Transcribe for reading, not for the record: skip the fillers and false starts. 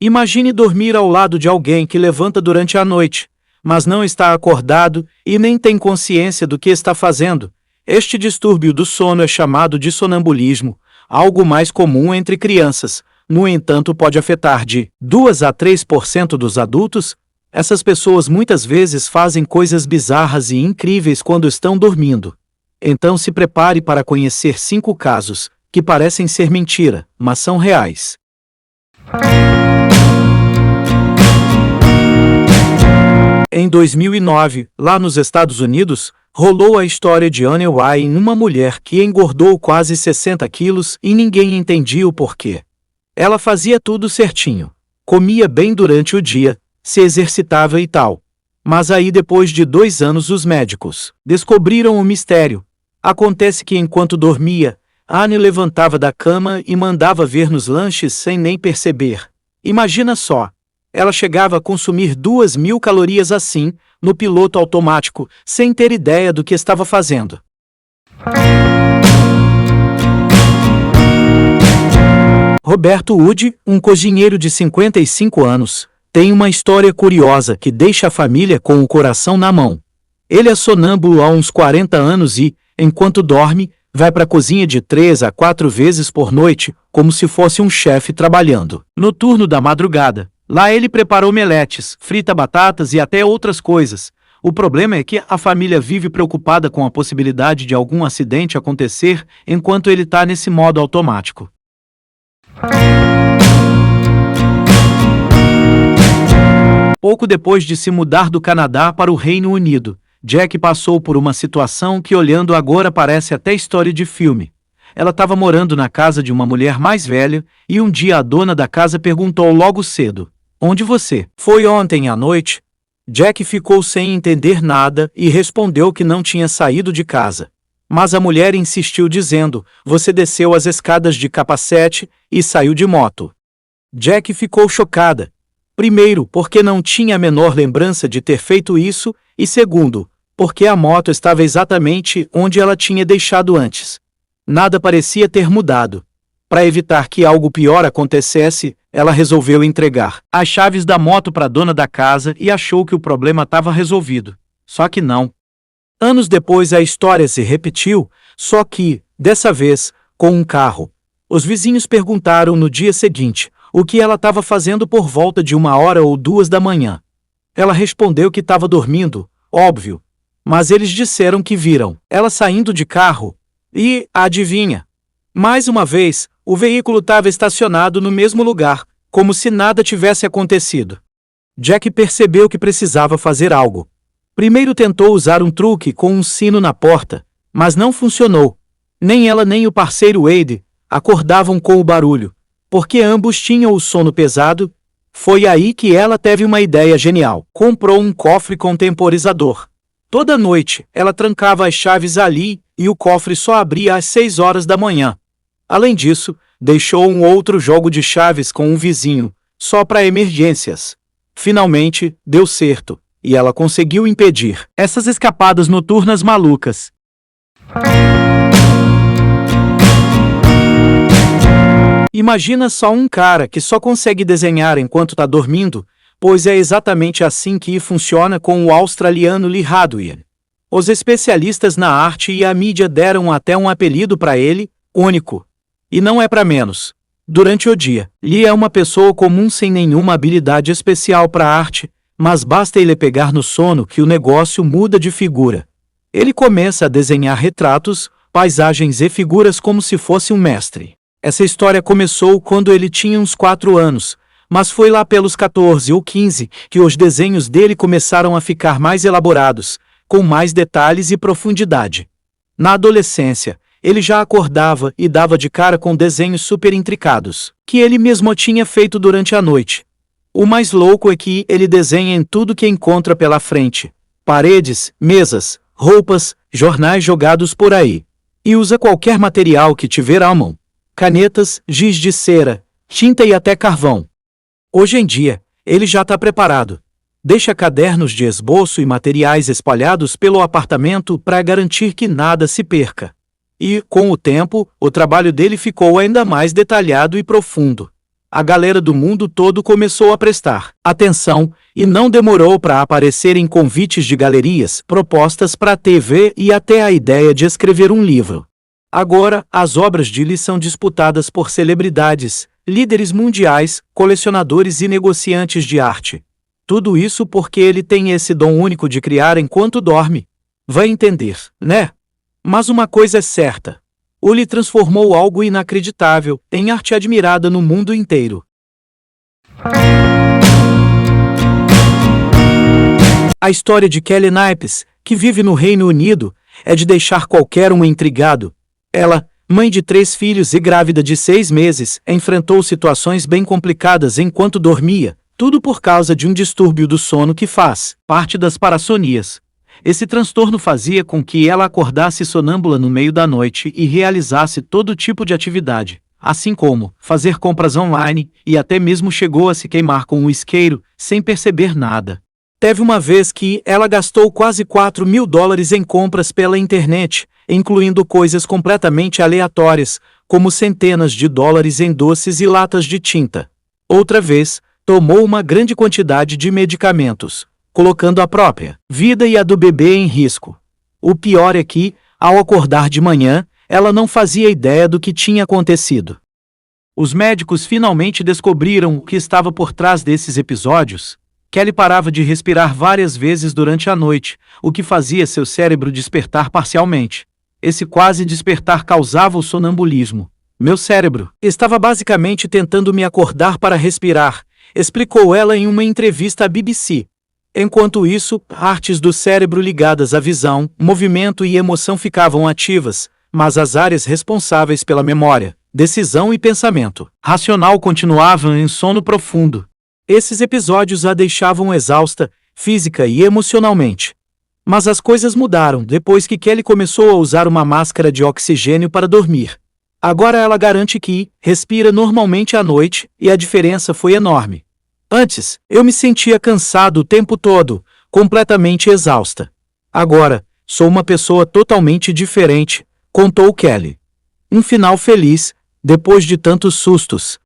Imagine dormir ao lado de alguém que levanta durante a noite, mas não está acordado e nem tem consciência do que está fazendo. Este distúrbio do sono é chamado de sonambulismo, algo mais comum entre crianças. No entanto, pode afetar de 2 a 3% dos adultos. Essas pessoas muitas vezes fazem coisas bizarras e incríveis quando estão dormindo. Então se prepare para conhecer 5 casos que parecem ser mentira, mas são reais. Em 2009, lá nos Estados Unidos, rolou a história de Anne Wynne, uma mulher que engordou quase 60 quilos e ninguém entendia o porquê. Ela fazia tudo certinho, comia bem durante o dia, se exercitava e tal. Mas aí depois de 2 anos os médicos descobriram o mistério. Acontece que enquanto dormia, Anne levantava da cama e mandava ver nos lanches sem nem perceber. Imagina só, ela chegava a consumir 2.000 calorias assim, no piloto automático, sem ter ideia do que estava fazendo. Roberto Wood, um cozinheiro de 55 anos, tem uma história curiosa que deixa a família com o coração na mão. Ele é sonâmbulo há uns 40 anos e, enquanto dorme, vai para a cozinha de 3 a 4 vezes por noite, como se fosse um chefe trabalhando. No turno da madrugada, lá ele prepara omeletes, frita batatas e até outras coisas. O problema é que a família vive preocupada com a possibilidade de algum acidente acontecer enquanto ele está nesse modo automático. Pouco depois de se mudar do Canadá para o Reino Unido, Jack passou por uma situação que, olhando agora, parece até história de filme. Ela estava morando na casa de uma mulher mais velha e um dia a dona da casa perguntou logo cedo: "Onde você foi ontem à noite?" Jack ficou sem entender nada e respondeu que não tinha saído de casa. Mas a mulher insistiu dizendo: "Você desceu as escadas de capacete e saiu de moto." Jack ficou chocada. Primeiro, porque não tinha a menor lembrança de ter feito isso, e segundo, porque a moto estava exatamente onde ela tinha deixado antes. Nada parecia ter mudado. Para evitar que algo pior acontecesse, ela resolveu entregar as chaves da moto para a dona da casa e achou que o problema estava resolvido. Só que não. Anos depois a história se repetiu, só que, dessa vez, com um carro. Os vizinhos perguntaram no dia seguinte o que ela estava fazendo por volta de 1 ou 2 da manhã. Ela respondeu que estava dormindo, óbvio. Mas eles disseram que viram ela saindo de carro. E, adivinha? Mais uma vez, o veículo estava estacionado no mesmo lugar, como se nada tivesse acontecido. Jack percebeu que precisava fazer algo. Primeiro tentou usar um truque com um sino na porta, mas não funcionou. Nem ela nem o parceiro Wade acordavam com o barulho, porque ambos tinham o sono pesado. Foi aí que ela teve uma ideia genial. Comprou um cofre com temporizador. Toda noite, ela trancava as chaves ali e o cofre só abria às 6 horas da manhã. Além disso, deixou um outro jogo de chaves com um vizinho, só para emergências. Finalmente, deu certo, e ela conseguiu impedir essas escapadas noturnas malucas. Imagina só um cara que só consegue desenhar enquanto está dormindo, pois é exatamente assim que funciona com o australiano Lee Hadwier. Os especialistas na arte e a mídia deram até um apelido para ele, único. E não é para menos. Durante o dia, Lee é uma pessoa comum sem nenhuma habilidade especial para arte, mas basta ele pegar no sono que o negócio muda de figura. Ele começa a desenhar retratos, paisagens e figuras como se fosse um mestre. Essa história começou quando ele tinha uns 4 anos, mas foi lá pelos 14 ou 15 que os desenhos dele começaram a ficar mais elaborados, com mais detalhes e profundidade. Na adolescência, ele já acordava e dava de cara com desenhos super intricados, que ele mesmo tinha feito durante a noite. O mais louco é que ele desenha em tudo que encontra pela frente: paredes, mesas, roupas, jornais jogados por aí. E usa qualquer material que tiver à mão: canetas, giz de cera, tinta e até carvão. Hoje em dia, ele já está preparado. Deixa cadernos de esboço e materiais espalhados pelo apartamento para garantir que nada se perca. E, com o tempo, o trabalho dele ficou ainda mais detalhado e profundo. a galera do mundo todo começou a prestar atenção, e não demorou para aparecerem convites de galerias, propostas para a TV e até a ideia de escrever um livro. Agora, as obras de Lee são disputadas por celebridades, líderes mundiais, colecionadores e negociantes de arte. Tudo isso porque ele tem esse dom único de criar enquanto dorme. Vai entender, né? Mas uma coisa é certa. O Lee transformou algo inacreditável em arte admirada no mundo inteiro. A história de Kelly Knippes, que vive no Reino Unido, é de deixar qualquer um intrigado. Ela, mãe de 3 filhos e grávida de 6 meses, enfrentou situações bem complicadas enquanto dormia, tudo por causa de um distúrbio do sono que faz parte das parassonias. Esse transtorno fazia com que ela acordasse sonâmbula no meio da noite e realizasse todo tipo de atividade, assim como fazer compras online, e até mesmo chegou a se queimar com um isqueiro, sem perceber nada. Teve uma vez que ela gastou quase $4.000 em compras pela internet, incluindo coisas completamente aleatórias, como centenas de dólares em doces e latas de tinta. Outra vez, tomou uma grande quantidade de medicamentos, colocando a própria vida e a do bebê em risco. O pior é que, ao acordar de manhã, ela não fazia ideia do que tinha acontecido. Os médicos finalmente descobriram o que estava por trás desses episódios. Kelly parava de respirar várias vezes durante a noite, o que fazia seu cérebro despertar parcialmente. Esse quase despertar causava o sonambulismo. Meu cérebro estava basicamente tentando me acordar para respirar, explicou ela em uma entrevista à BBC. Enquanto isso, partes do cérebro ligadas à visão, movimento e emoção ficavam ativas, mas as áreas responsáveis pela memória, decisão e pensamento racional continuavam em sono profundo. Esses episódios a deixavam exausta, física e emocionalmente. Mas as coisas mudaram depois que Kelly começou a usar uma máscara de oxigênio para dormir. Agora ela garante que respira normalmente à noite, e a diferença foi enorme. Antes, eu me sentia cansado o tempo todo, completamente exausta. Agora, sou uma pessoa totalmente diferente, contou Kelly. Um final feliz, depois de tantos sustos.